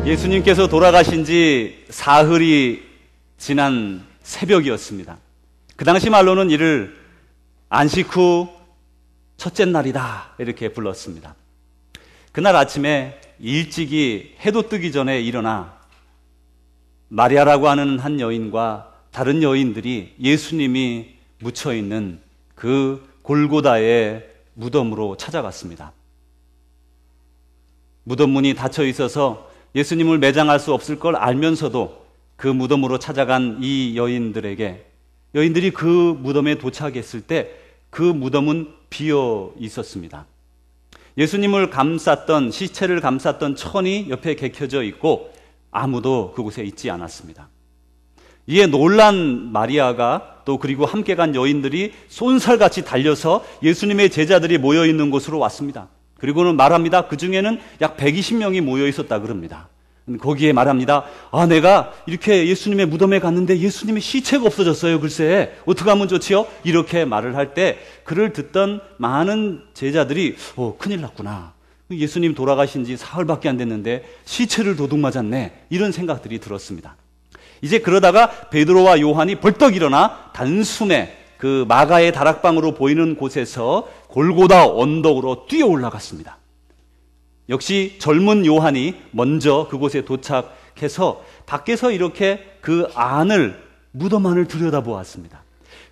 예수님께서 돌아가신 지 사흘이 지난 새벽이었습니다. 그 당시 말로는 이를 안식 후 첫째 날이다 이렇게 불렀습니다. 그날 아침에 일찍이 해도 뜨기 전에 일어나 마리아라고 하는 한 여인과 다른 여인들이 예수님이 묻혀있는 그 골고다의 무덤으로 찾아갔습니다. 무덤 문이 닫혀 있어서 예수님을 매장할 수 없을 걸 알면서도 그 무덤으로 찾아간 이 여인들이 그 무덤에 도착했을 때 그 무덤은 비어 있었습니다. 예수님을 감쌌던, 시체를 감쌌던 천이 옆에 개켜져 있고 아무도 그곳에 있지 않았습니다. 이에 놀란 마리아가 또 그리고 함께 간 여인들이 쏜살같이 달려서 예수님의 제자들이 모여 있는 곳으로 왔습니다. 그리고는 말합니다. 그 중에는 약 120명이 모여 있었다 그럽니다. 거기에 말합니다. 내가 이렇게 예수님의 무덤에 갔는데 예수님의 시체가 없어졌어요. 글쎄 어떻게 하면 좋지요? 이렇게 말을 할 때 그를 듣던 많은 제자들이 큰일 났구나. 예수님 돌아가신 지 사흘밖에 안 됐는데 시체를 도둑 맞았네. 이런 생각들이 들었습니다. 이제 그러다가 베드로와 요한이 벌떡 일어나 단숨에 그 마가의 다락방으로 보이는 곳에서 골고다 언덕으로 뛰어 올라갔습니다. 역시 젊은 요한이 먼저 그곳에 도착해서 밖에서 이렇게 그 무덤 안을 들여다보았습니다.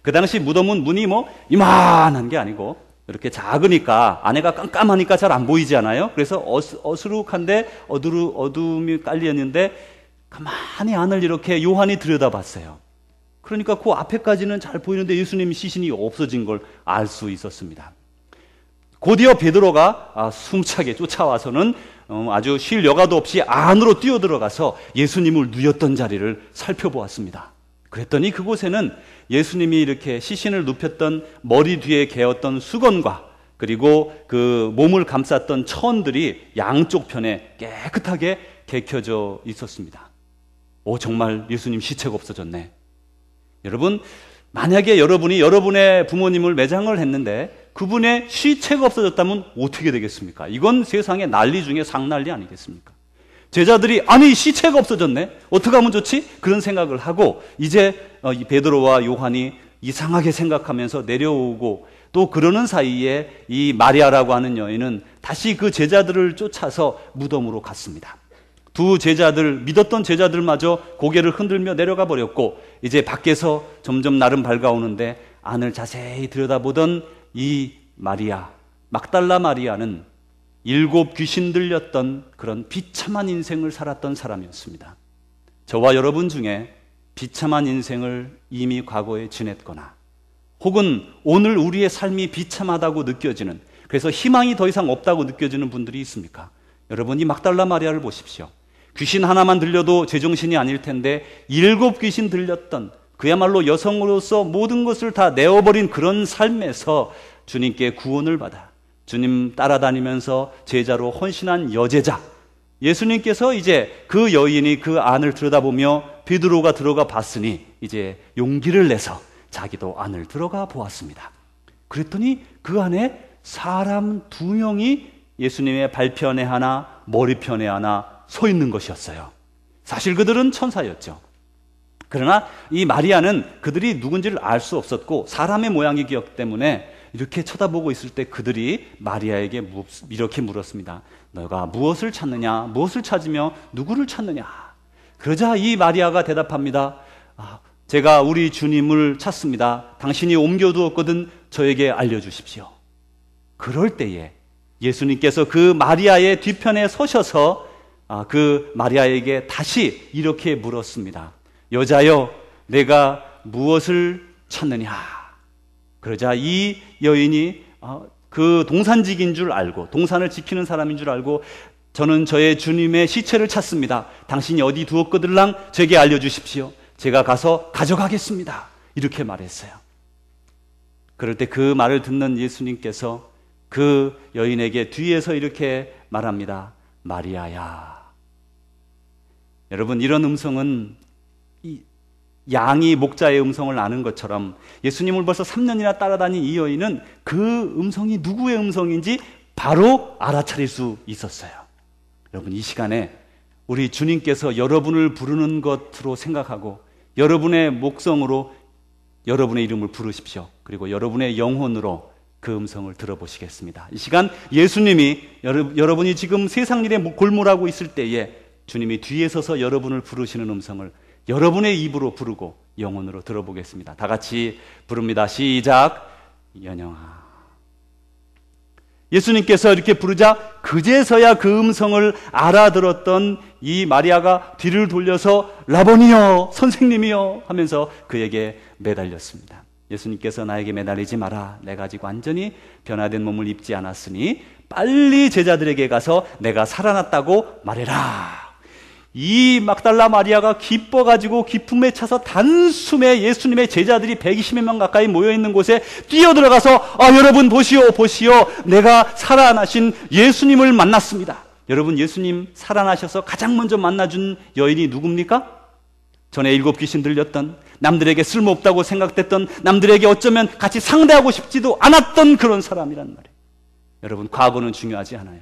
그 당시 무덤은 문이 이만한 게 아니고 이렇게 작으니까 안에가 깜깜하니까 잘 안 보이지 않아요? 그래서 어수룩한데 어둠이 깔렸는데 가만히 안을 이렇게 요한이 들여다봤어요. 그러니까 그 앞에까지는 잘 보이는데 예수님 시신이 없어진 걸 알 수 있었습니다. 곧이어 베드로가 숨차게 쫓아와서는 아주 쉴 여가도 없이 안으로 뛰어들어가서 예수님을 누였던 자리를 살펴보았습니다. 그랬더니 그곳에는 예수님이 이렇게 시신을 눕혔던 머리 뒤에 개었던 수건과 그리고 그 몸을 감쌌던 천들이 양쪽 편에 깨끗하게 개켜져 있었습니다. 정말 예수님 시체가 없어졌네. 여러분, 만약에 여러분이 여러분의 부모님을 매장을 했는데 그분의 시체가 없어졌다면 어떻게 되겠습니까? 이건 세상의 난리 중에 상난리 아니겠습니까? 제자들이 시체가 없어졌네. 어떻게 하면 좋지? 그런 생각을 하고 이제 베드로와 요한이 이상하게 생각하면서 내려오고 또 그러는 사이에 이 마리아라고 하는 여인은 다시 그 제자들을 쫓아서 무덤으로 갔습니다. 두 제자들, 믿었던 제자들마저 고개를 흔들며 내려가 버렸고 이제 밖에서 점점 날은 밝아오는데 안을 자세히 들여다보던 이 마리아, 막달라 마리아는 7 귀신 들렸던 그런 비참한 인생을 살았던 사람이었습니다. 저와 여러분 중에 비참한 인생을 이미 과거에 지냈거나 혹은 오늘 우리의 삶이 비참하다고 느껴지는, 그래서 희망이 더 이상 없다고 느껴지는 분들이 있습니까? 여러분, 이 막달라 마리아를 보십시오. 귀신 하나만 들려도 제정신이 아닐 텐데 7 귀신 들렸던, 그야말로 여성으로서 모든 것을 다 내어버린 그런 삶에서 주님께 구원을 받아 주님 따라다니면서 제자로 헌신한 여제자, 예수님께서 이제 그 여인이 그 안을 들여다보며 베드로가 들어가 봤으니 이제 용기를 내서 자기도 안을 들어가 보았습니다. 그랬더니 그 안에 사람 2명이 예수님의 발편에 하나 머리편에 하나 서 있는 것이었어요. 사실 그들은 천사였죠. 그러나 이 마리아는 그들이 누군지를 알 수 없었고 사람의 모양이기 때문에 이렇게 쳐다보고 있을 때 그들이 마리아에게 이렇게 물었습니다. 너가 무엇을 찾느냐? 무엇을 찾으며 누구를 찾느냐? 그러자 이 마리아가 대답합니다. 제가 우리 주님을 찾습니다. 당신이 옮겨두었거든 저에게 알려주십시오. 그럴 때에 예수님께서 그 마리아의 뒤편에 서셔서 그 마리아에게 다시 이렇게 물었습니다. 여자여, 내가 무엇을 찾느냐? 그러자 이 여인이 그 동산직인 줄 알고, 동산을 지키는 사람인 줄 알고, 저는 저의 주님의 시체를 찾습니다. 당신이 어디 두었거들랑 제게 알려주십시오. 제가 가서 가져가겠습니다. 이렇게 말했어요. 그럴 때 그 말을 듣는 예수님께서 그 여인에게 뒤에서 이렇게 말합니다. 마리아야. 여러분, 이런 음성은 양이 목자의 음성을 아는 것처럼 예수님을 벌써 3년이나 따라다닌 이 여인은 그 음성이 누구의 음성인지 바로 알아차릴 수 있었어요. 여러분, 이 시간에 우리 주님께서 여러분을 부르는 것으로 생각하고 여러분의 목성으로 여러분의 이름을 부르십시오. 그리고 여러분의 영혼으로 그 음성을 들어보시겠습니다. 이 시간 예수님이 여러분이 지금 세상 일에 골몰하고 있을 때에 주님이 뒤에 서서 여러분을 부르시는 음성을 여러분의 입으로 부르고 영혼으로 들어보겠습니다. 다 같이 부릅니다. 시작. 연영아. 예수님께서 이렇게 부르자 그제서야 그 음성을 알아들었던 이 마리아가 뒤를 돌려서 라보니여, 선생님이여 하면서 그에게 매달렸습니다. 예수님께서 나에게 매달리지 마라. 내가 아직 완전히 변화된 몸을 입지 않았으니 빨리 제자들에게 가서 내가 살아났다고 말해라. 이 막달라 마리아가 기뻐가지고 기쁨에 차서 단숨에 예수님의 제자들이 120여 명 가까이 모여있는 곳에 뛰어들어가서 여러분 보시오 내가 살아나신 예수님을 만났습니다. 여러분, 예수님 살아나셔서 가장 먼저 만나준 여인이 누굽니까? 전에 7 귀신 들렸던, 남들에게 쓸모없다고 생각됐던, 남들에게 어쩌면 같이 상대하고 싶지도 않았던 그런 사람이란 말이에요. 여러분, 과거는 중요하지 않아요.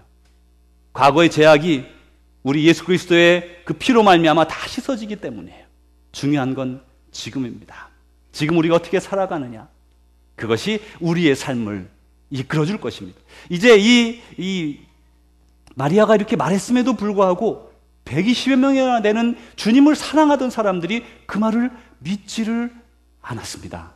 과거의 제약이 우리 예수 그리스도의 그 피로 말미암아 다 씻어지기 때문이에요. 중요한 건 지금입니다. 지금 우리가 어떻게 살아가느냐, 그것이 우리의 삶을 이끌어줄 것입니다. 이제 이 마리아가 이렇게 말했음에도 불구하고 120여 명이나 되는 주님을 사랑하던 사람들이 그 말을 믿지를 않았습니다.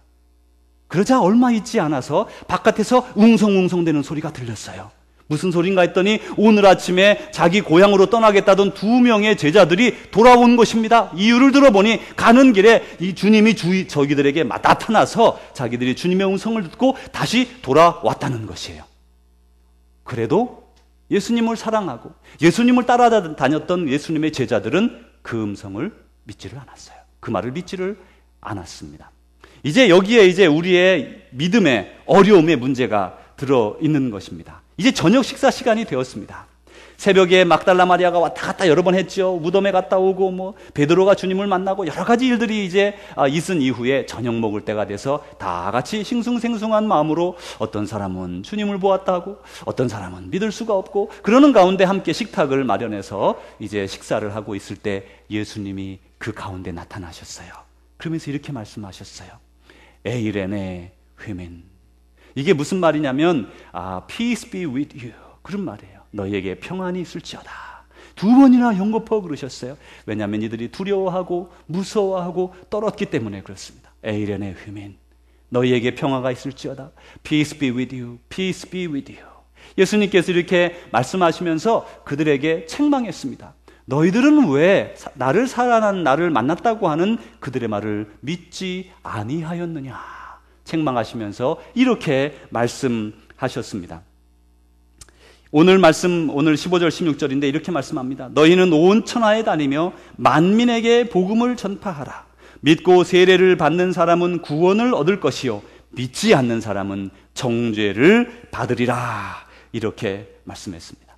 그러자 얼마 있지 않아서 바깥에서 웅성웅성대는 소리가 들렸어요. 무슨 소린가 했더니 오늘 아침에 자기 고향으로 떠나겠다던 2명의 제자들이 돌아온 것입니다. 이유를 들어보니 가는 길에 이 주님이 저기들에게 나타나서 자기들이 주님의 음성을 듣고 다시 돌아왔다는 것이에요. 그래도 예수님을 사랑하고 예수님을 따라다녔던 예수님의 제자들은 그 음성을 믿지를 않았어요. 그 말을 믿지를 않았습니다. 이제 여기에 이제 우리의 믿음의 어려움의 문제가 들어있는 것입니다. 이제 저녁 식사 시간이 되었습니다. 새벽에 막달라 마리아가 왔다 갔다 여러 번 했죠. 무덤에 갔다 오고 베드로가 주님을 만나고 여러 가지 일들이 이제 있은 이후에 저녁 먹을 때가 돼서 다 같이 싱숭생숭한 마음으로 어떤 사람은 주님을 보았다 하고 어떤 사람은 믿을 수가 없고 그러는 가운데 함께 식탁을 마련해서 이제 식사를 하고 있을 때 예수님이 그 가운데 나타나셨어요. 그러면서 이렇게 말씀하셨어요. 에이레네 휘민. 이게 무슨 말이냐면 peace be with you, 그런 말이에요. 너희에게 평안이 있을지어다. 2번이나 연거푸어 그러셨어요. 왜냐하면 이들이 두려워하고 무서워하고 떨었기 때문에 그렇습니다. 에이레네 휘민, 너희에게 평화가 있을지어다. Peace be with you, peace be with you. 예수님께서 이렇게 말씀하시면서 그들에게 책망했습니다. 너희들은 왜 나를 살아난 나를 만났다고 하는 그들의 말을 믿지 아니하였느냐. 책망하시면서 이렇게 말씀하셨습니다. 오늘 말씀, 오늘 15절 16절인데 이렇게 말씀합니다. 너희는 온 천하에 다니며 만민에게 복음을 전파하라. 믿고 세례를 받는 사람은 구원을 얻을 것이요 믿지 않는 사람은 정죄를 받으리라. 이렇게 말씀했습니다.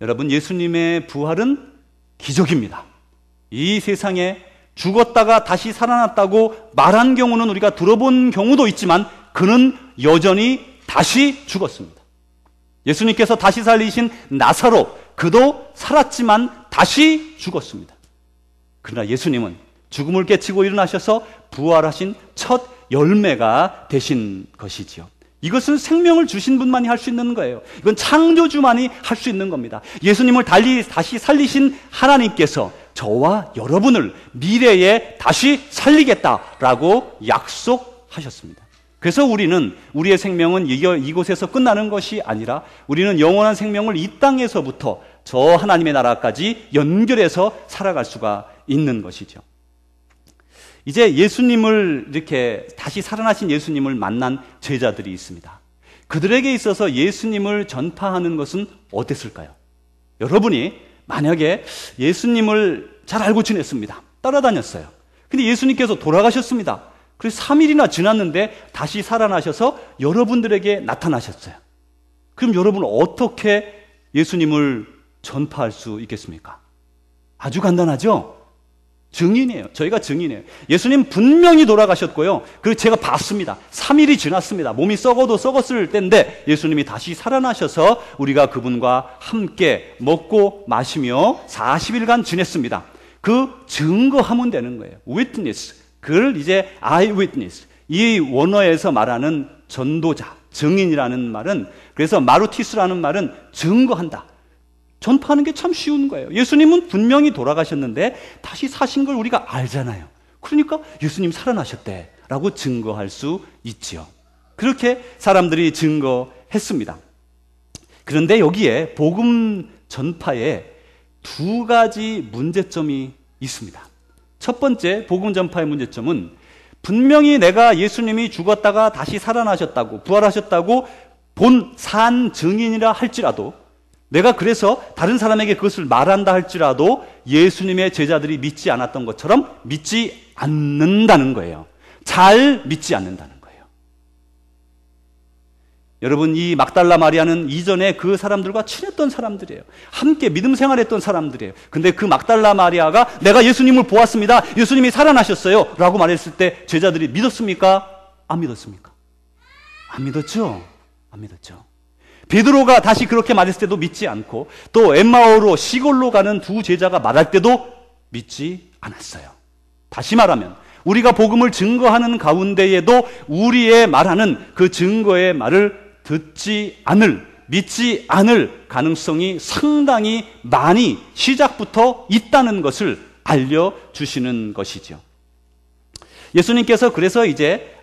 여러분, 예수님의 부활은 기적입니다. 이 세상에 죽었다가 다시 살아났다고 말한 경우는 우리가 들어본 경우도 있지만 그는 여전히 다시 죽었습니다. 예수님께서 다시 살리신 나사로, 그도 살았지만 다시 죽었습니다. 그러나 예수님은 죽음을 깨치고 일어나셔서 부활하신 첫 열매가 되신 것이지요. 이것은 생명을 주신 분만이 할 수 있는 거예요. 이건 창조주만이 할 수 있는 겁니다. 예수님을 다시 살리신 하나님께서 저와 여러분을 미래에 다시 살리겠다라고 약속하셨습니다. 그래서 우리는 우리의 생명은 이곳에서 끝나는 것이 아니라 우리는 영원한 생명을 이 땅에서부터 저 하나님의 나라까지 연결해서 살아갈 수가 있는 것이죠. 이제 예수님을 이렇게 다시 살아나신 예수님을 만난 제자들이 있습니다. 그들에게 있어서 예수님을 전파하는 것은 어땠을까요? 여러분이 만약에 예수님을 잘 알고 지냈습니다. 따라다녔어요. 근데 예수님께서 돌아가셨습니다. 그래서 3일이나 지났는데 다시 살아나셔서 여러분들에게 나타나셨어요. 그럼 여러분은 어떻게 예수님을 전파할 수 있겠습니까? 아주 간단하죠? 증인이에요. 저희가 증인이에요. 예수님 분명히 돌아가셨고요. 그리고 제가 봤습니다. 3일이 지났습니다. 몸이 썩어도 썩었을 때인데 예수님이 다시 살아나셔서 우리가 그분과 함께 먹고 마시며 40일간 지냈습니다. 그 증거하면 되는 거예요. witness. 그걸 이제 eyewitness. 이 원어에서 말하는 전도자, 증인이라는 말은, 그래서 마루티스라는 말은 증거한다. 전파하는 게 참 쉬운 거예요. 예수님은 분명히 돌아가셨는데 다시 사신 걸 우리가 알잖아요. 그러니까 예수님 살아나셨대라고 증거할 수 있지요. 그렇게 사람들이 증거했습니다. 그런데 여기에 복음 전파에 두 가지 문제점이 있습니다. 첫 번째 복음 전파의 문제점은 분명히 내가 예수님이 죽었다가 다시 살아나셨다고, 부활하셨다고 산 증인이라 할지라도, 내가 그래서 다른 사람에게 그것을 말한다 할지라도 예수님의 제자들이 믿지 않았던 것처럼 믿지 않는다는 거예요. 잘 믿지 않는다는 거예요. 여러분, 이 막달라 마리아는 이전에 그 사람들과 친했던 사람들이에요. 함께 믿음 생활했던 사람들이에요. 근데 그 막달라 마리아가 내가 예수님을 보았습니다, 예수님이 살아나셨어요 라고 말했을 때 제자들이 믿었습니까? 안 믿었습니까? 안 믿었죠? 안 믿었죠. 베드로가 다시 그렇게 말했을 때도 믿지 않고, 또 엠마오로 시골로 가는 두 제자가 말할 때도 믿지 않았어요. 다시 말하면 우리가 복음을 증거하는 가운데에도 우리의 말하는 그 증거의 말을 듣지 않을, 믿지 않을 가능성이 상당히 많이 시작부터 있다는 것을 알려주시는 것이죠. 예수님께서 그래서 이제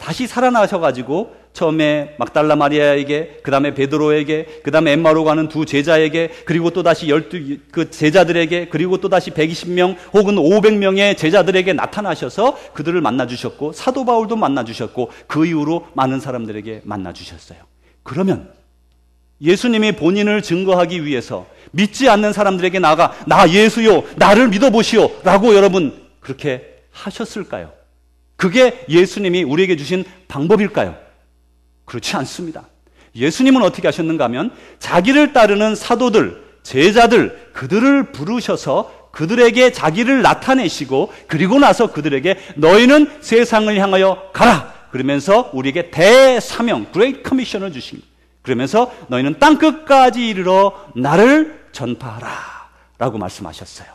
다시 살아나셔가지고 처음에 막달라 마리아에게, 그 다음에 베드로에게, 그 다음에 엠마오로 가는 두 제자에게, 그리고 또 다시 12 그 제자들에게, 그리고 또 다시 120명 혹은 500명의 제자들에게 나타나셔서 그들을 만나주셨고, 사도 바울도 만나주셨고, 그 이후로 많은 사람들에게 만나주셨어요. 그러면 예수님이 본인을 증거하기 위해서 믿지 않는 사람들에게 나아가 나 예수요, 나를 믿어보시오 라고 여러분 그렇게 하셨을까요? 그게 예수님이 우리에게 주신 방법일까요? 그렇지 않습니다. 예수님은 어떻게 하셨는가 하면 자기를 따르는 사도들, 제자들, 그들을 부르셔서 그들에게 자기를 나타내시고, 그리고 나서 그들에게 너희는 세상을 향하여 가라 그러면서 우리에게 대사명, Great Commission을 주신 거예요. 그러면서 너희는 땅끝까지 이르러 나를 전파하라 라고 말씀하셨어요.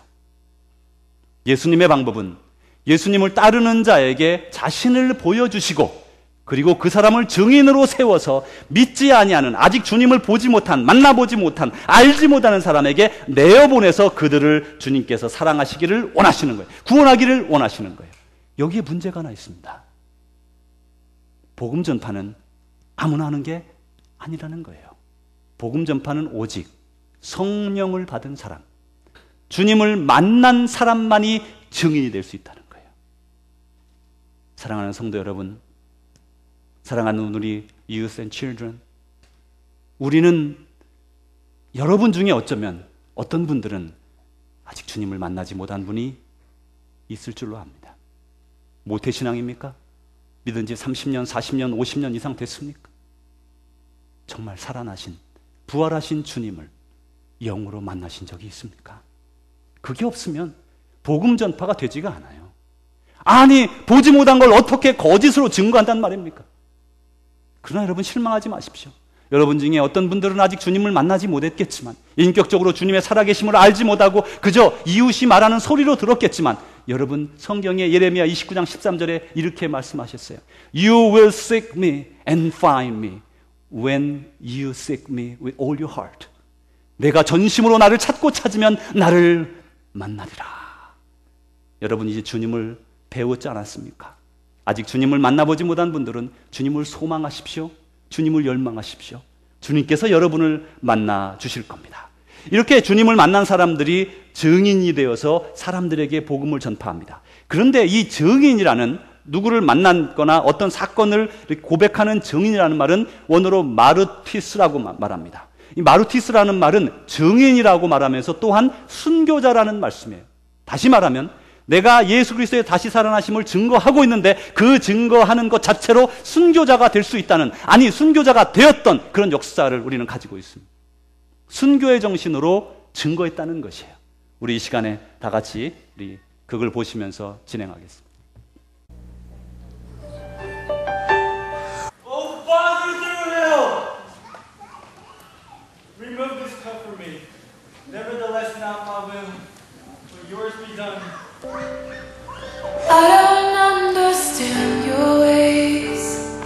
예수님의 방법은 예수님을 따르는 자에게 자신을 보여주시고, 그리고 그 사람을 증인으로 세워서 믿지 아니하는, 아직 주님을 보지 못한, 만나보지 못한, 알지 못하는 사람에게 내어보내서 그들을 주님께서 사랑하시기를 원하시는 거예요. 구원하기를 원하시는 거예요. 여기에 문제가 하나 있습니다. 복음 전파는 아무나 하는 게 아니라는 거예요. 복음 전파는 오직 성령을 받은 사람, 주님을 만난 사람만이 증인이 될 수 있다는 거예요. 사랑하는 성도 여러분, 사랑하는 우리 youth and children, 우리는 여러분 중에 어쩌면 어떤 분들은 아직 주님을 만나지 못한 분이 있을 줄로 압니다. 모태신앙입니까? 믿은 지 30년, 40년, 50년 이상 됐습니까? 정말 살아나신, 부활하신 주님을 영으로 만나신 적이 있습니까? 그게 없으면 복음 전파가 되지가 않아요. 아니, 보지 못한 걸 어떻게 거짓으로 증거한단 말입니까? 그러나 여러분 실망하지 마십시오. 여러분 중에 어떤 분들은 아직 주님을 만나지 못했겠지만, 인격적으로 주님의 살아계심을 알지 못하고 그저 이웃이 말하는 소리로 들었겠지만, 여러분 성경의 예레미야 29장 13절에 이렇게 말씀하셨어요. You will seek me and find me when you seek me with all your heart. 내가 전심으로 나를 찾고 찾으면 나를 만나리라. 여러분 이제 주님을 배웠지 않았습니까? 아직 주님을 만나보지 못한 분들은 주님을 소망하십시오. 주님을 열망하십시오. 주님께서 여러분을 만나 주실 겁니다. 이렇게 주님을 만난 사람들이 증인이 되어서 사람들에게 복음을 전파합니다. 그런데 이 증인이라는, 누구를 만났거나 어떤 사건을 고백하는 증인이라는 말은 원어로 마르티스라고 말합니다. 이 마르티스라는 말은 증인이라고 말하면서 또한 순교자라는 말씀이에요. 다시 말하면 내가 예수 그리스도의 다시 살아나심을 증거하고 있는데 그 증거하는 것 자체로 순교자가 될 수 있다는, 아니 순교자가 되었던 그런 역사를 우리는 가지고 있습니다. 순교의 정신으로 증거했다는 것이에요. 우리 이 시간에 다 같이 우리 그걸 보시면서 진행하겠습니다. Oh, Father through hell, remove this cup from me. Nevertheless, not my will, but yours be done. I don't understand your ways.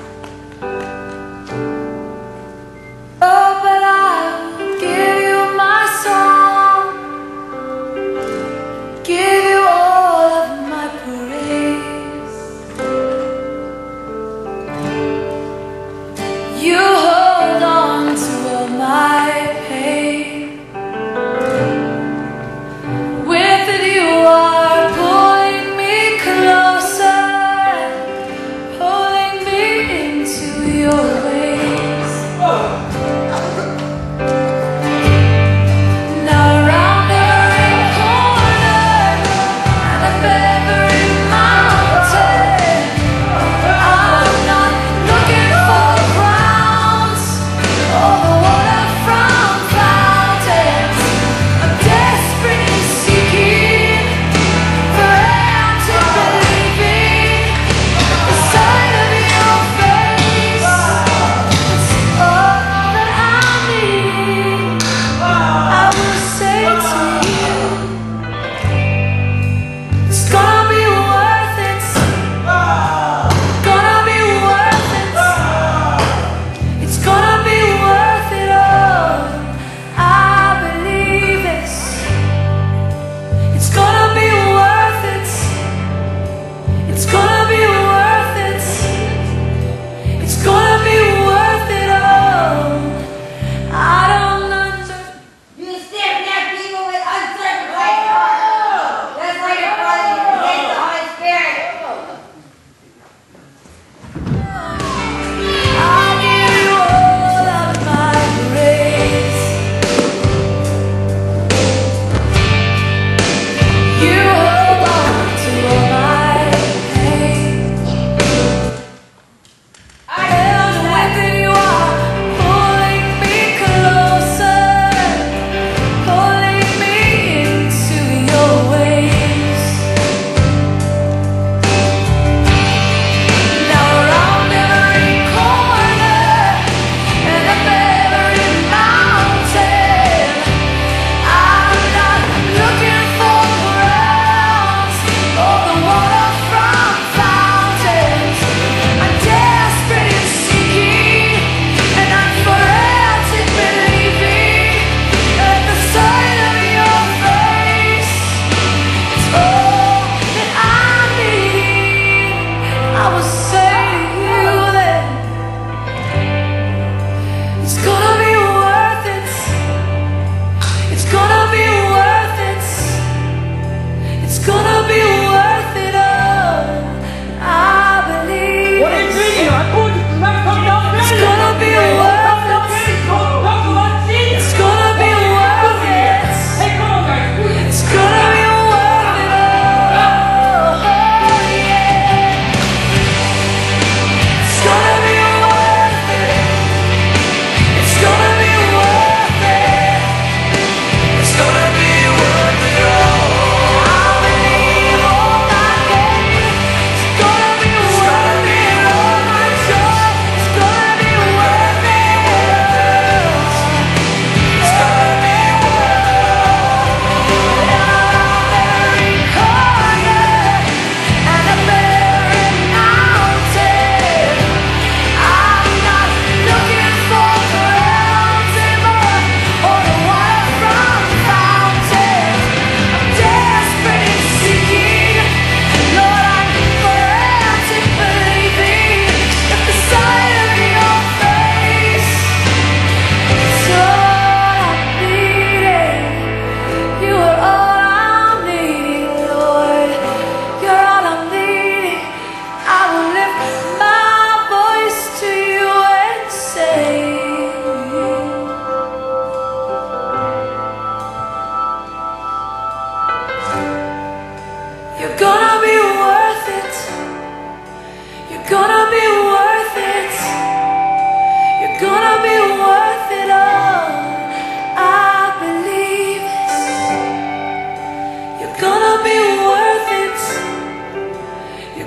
Oh, but I will give you my song, give you all of my praise. You hold on to all my pain. With it you are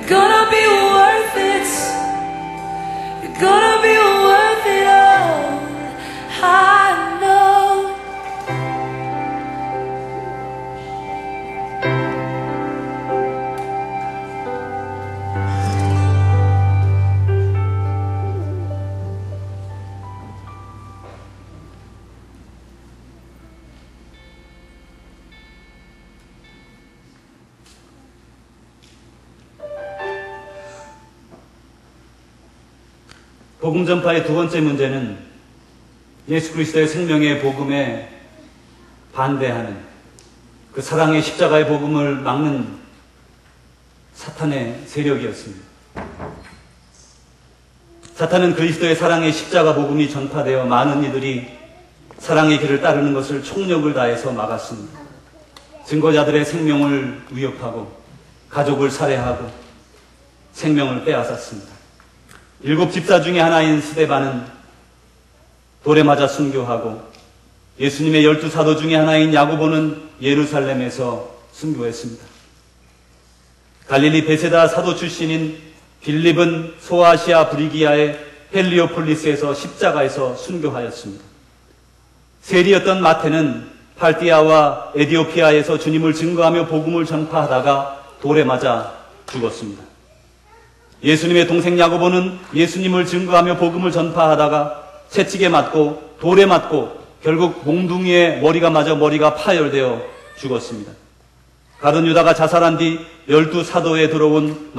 gonna be worth it. You're gonna be worth it all. I know. 복음 전파의 두 번째 문제는 예수 그리스도의 생명의 복음에 반대하는 그 사랑의 십자가의 복음을 막는 사탄의 세력이었습니다. 사탄은 그리스도의 사랑의 십자가 복음이 전파되어 많은 이들이 사랑의 길을 따르는 것을 총력을 다해서 막았습니다. 증거자들의 생명을 위협하고 가족을 살해하고 생명을 빼앗았습니다. 7 집사 중에 하나인 스데반은 돌에 맞아 순교하고 예수님의 12 사도 중에 하나인 야고보는 예루살렘에서 순교했습니다. 갈릴리 베세다 사도 출신인 빌립은 소아시아 브리기아의 헬리오폴리스에서 십자가에서 순교하였습니다. 세리였던 마태는 팔티아와 에디오피아에서 주님을 증거하며 복음을 전파하다가 돌에 맞아 죽었습니다. 예수님의 동생 야고보는 예수님을 증거하며 복음을 전파하다가 채찍에 맞고 돌에 맞고 결국 몽둥이에 머리가 맞아 머리가 파열되어 죽었습니다. 가룟 유다가 자살한 뒤 12 사도에 들어온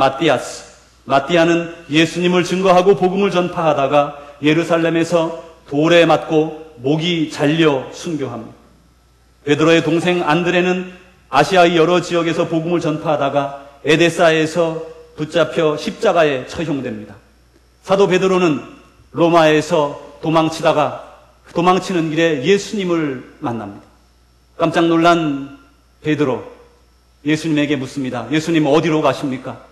마띠아는 예수님을 증거하고 복음을 전파하다가 예루살렘에서 돌에 맞고 목이 잘려 순교합니다. 베드로의 동생 안드레는 아시아의 여러 지역에서 복음을 전파하다가 에데사에서 붙잡혀 십자가에 처형됩니다. 사도 베드로는 로마에서 도망치는 길에 예수님을 만납니다. 깜짝 놀란 베드로 예수님에게 묻습니다. 예수님 어디로 가십니까?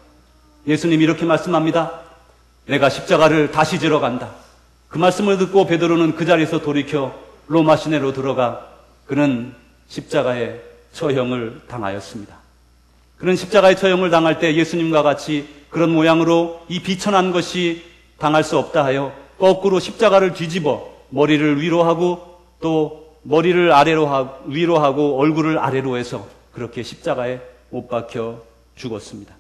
예수님이 이렇게 말씀합니다. 내가 십자가를 다시 지러 간다. 그 말씀을 듣고 베드로는 그 자리에서 돌이켜 로마 시내로 들어가 그는 십자가에 처형을 당하였습니다. 그는 십자가의 처형을 당할 때 예수님과 같이 그런 모양으로 이 비천한 것이 당할 수 없다 하여 거꾸로 십자가를 뒤집어 머리를 위로 하고 또 머리를 위로 하고 얼굴을 아래로 해서 그렇게 십자가에 못 박혀 죽었습니다.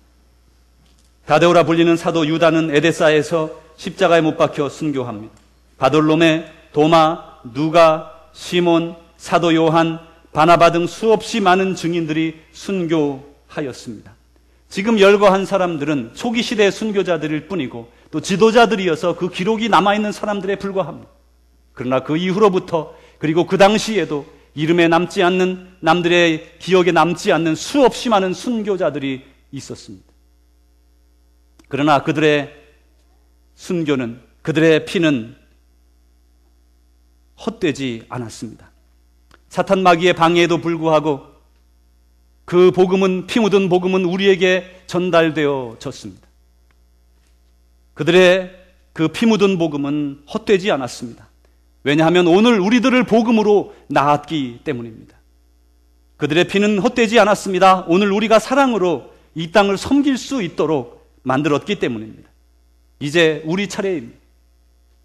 다데오라 불리는 사도 유다는 에데사에서 십자가에 못 박혀 순교합니다. 바돌롬에 도마, 누가, 시몬, 사도 요한, 바나바 등 수없이 많은 증인들이 순교하였습니다. 지금 열거한 사람들은 초기 시대의 순교자들일 뿐이고 또 지도자들이어서 그 기록이 남아있는 사람들에 불과합니다. 그러나 그 이후로부터 그리고 그 당시에도 이름에 남지 않는, 남들의 기억에 남지 않는 수없이 많은 순교자들이 있었습니다. 그러나 그들의 순교는, 그들의 피는 헛되지 않았습니다. 사탄 마귀의 방해에도 불구하고 그 복음은, 피 묻은 복음은 우리에게 전달되어졌습니다. 그들의 그 피 묻은 복음은 헛되지 않았습니다. 왜냐하면 오늘 우리들을 복음으로 낳았기 때문입니다. 그들의 피는 헛되지 않았습니다. 오늘 우리가 사랑으로 이 땅을 섬길 수 있도록 만들었기 때문입니다. 이제 우리 차례입니다.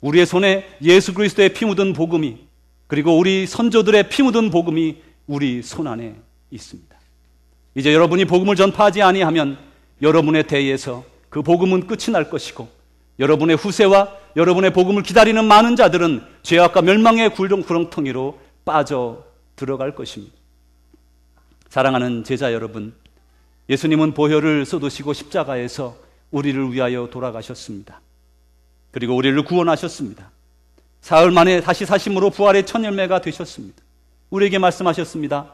우리의 손에 예수 그리스도의 피 묻은 복음이, 그리고 우리 선조들의 피 묻은 복음이 우리 손 안에 있습니다. 이제 여러분이 복음을 전파하지 아니하면 여러분의 대에서 그 복음은 끝이 날 것이고, 여러분의 후세와 여러분의 복음을 기다리는 많은 자들은 죄악과 멸망의 구렁텅이로 빠져 들어갈 것입니다. 사랑하는 제자 여러분, 예수님은 보혈을 쏟으시고 십자가에서 우리를 위하여 돌아가셨습니다. 그리고 우리를 구원하셨습니다. 사흘 만에 다시 사심으로 부활의 첫 열매가 되셨습니다. 우리에게 말씀하셨습니다.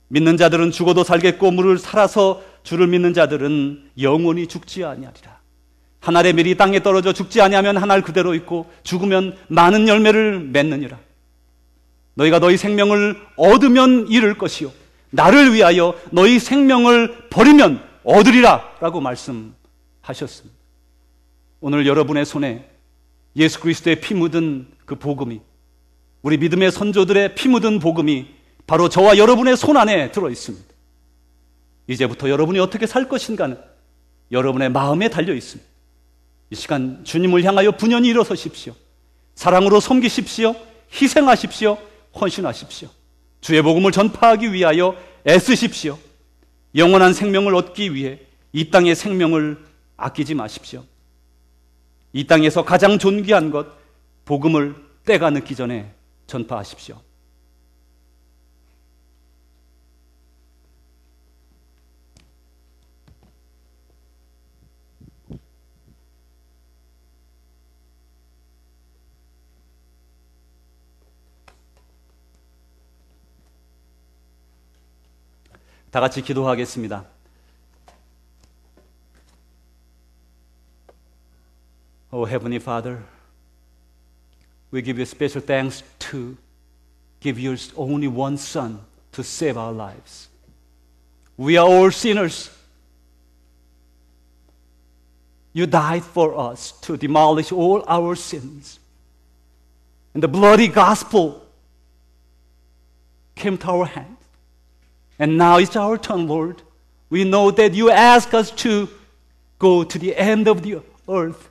믿는 자들은 죽어도 살겠고 물을 살아서 주를 믿는 자들은 영원히 죽지 아니하리라. 한 알의 밀이 땅에 떨어져 죽지 아니하면 한 알 그대로 있고 죽으면 많은 열매를 맺느니라. 너희가 너희 생명을 얻으면 잃을 것이요 나를 위하여 너희 생명을 버리면 얻으리라 라고 말씀하셨습니다. 오늘 여러분의 손에 예수 그리스도의 피 묻은 그 복음이, 우리 믿음의 선조들의 피 묻은 복음이 바로 저와 여러분의 손 안에 들어있습니다. 이제부터 여러분이 어떻게 살 것인가는 여러분의 마음에 달려 있습니다. 이 시간 주님을 향하여 분연히 일어서십시오. 사랑으로 섬기십시오. 희생하십시오. 헌신하십시오. 주의 복음을 전파하기 위하여 애쓰십시오. 영원한 생명을 얻기 위해 이 땅의 생명을 아끼지 마십시오. 이 땅에서 가장 존귀한 것, 복음을 때가 늦기 전에 전파하십시오. 다 같이 기도하겠습니다. Oh, Heavenly Father, we give you special thanks to give your only one Son to save our lives. We are all sinners. You died for us to demolish all our sins. And the bloody gospel came to our hands. And now it's our turn, Lord. We know that you ask us to go to the end of the earth,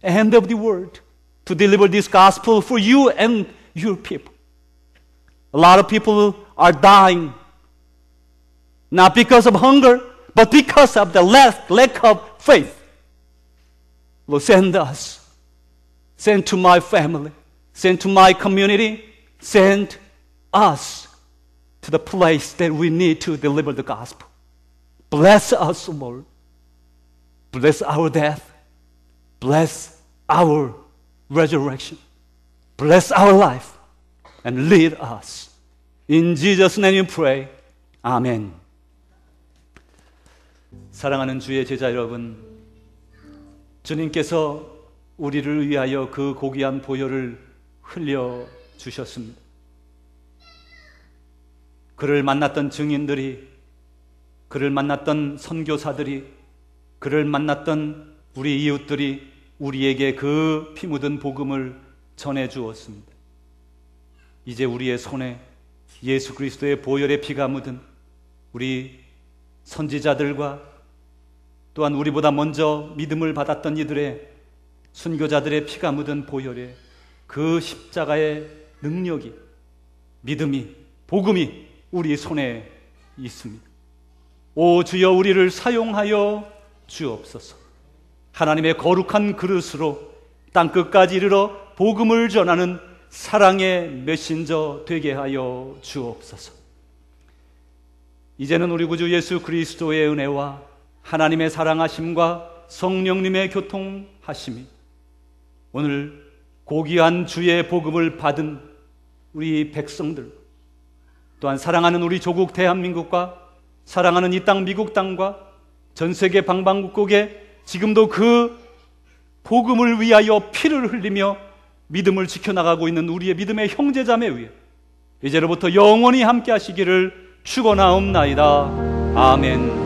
end of the world, to deliver this gospel for you and your people. A lot of people are dying, not because of hunger, but because of the lack of faith. Lord, send us. Send to my family. Send to my community. Send us to the place that we need to deliver the gospel. Bless us, Lord. Bless our death. Bless our resurrection. Bless our life and lead us. In Jesus' name we pray. 아멘. 사랑하는 주의 제자 여러분, 주님께서 우리를 위하여 그 고귀한 보혈을 흘려 주셨습니다. 그를 만났던 증인들이, 그를 만났던 선교사들이, 그를 만났던 우리 이웃들이 우리에게 그 피 묻은 복음을 전해 주었습니다. 이제 우리의 손에 예수 그리스도의 보혈의 피가 묻은 우리 선지자들과 또한 우리보다 먼저 믿음을 받았던 이들의 순교자들의 피가 묻은 보혈의 그 십자가의 능력이, 믿음이, 복음이 우리 손에 있습니다. 오 주여, 우리를 사용하여 주옵소서. 하나님의 거룩한 그릇으로 땅끝까지 이르러 복음을 전하는 사랑의 메신저 되게 하여 주옵소서. 이제는 우리 구주 예수 그리스도의 은혜와 하나님의 사랑하심과 성령님의 교통하심이 오늘 고귀한 주의 복음을 받은 우리 백성들, 또한 사랑하는 우리 조국 대한민국과 사랑하는 이 땅 미국 땅과 전 세계 방방곡곡에 지금도 그 복음을 위하여 피를 흘리며 믿음을 지켜나가고 있는 우리의 믿음의 형제자매 위에 이제로부터 영원히 함께 하시기를 축원하옵나이다. 아멘.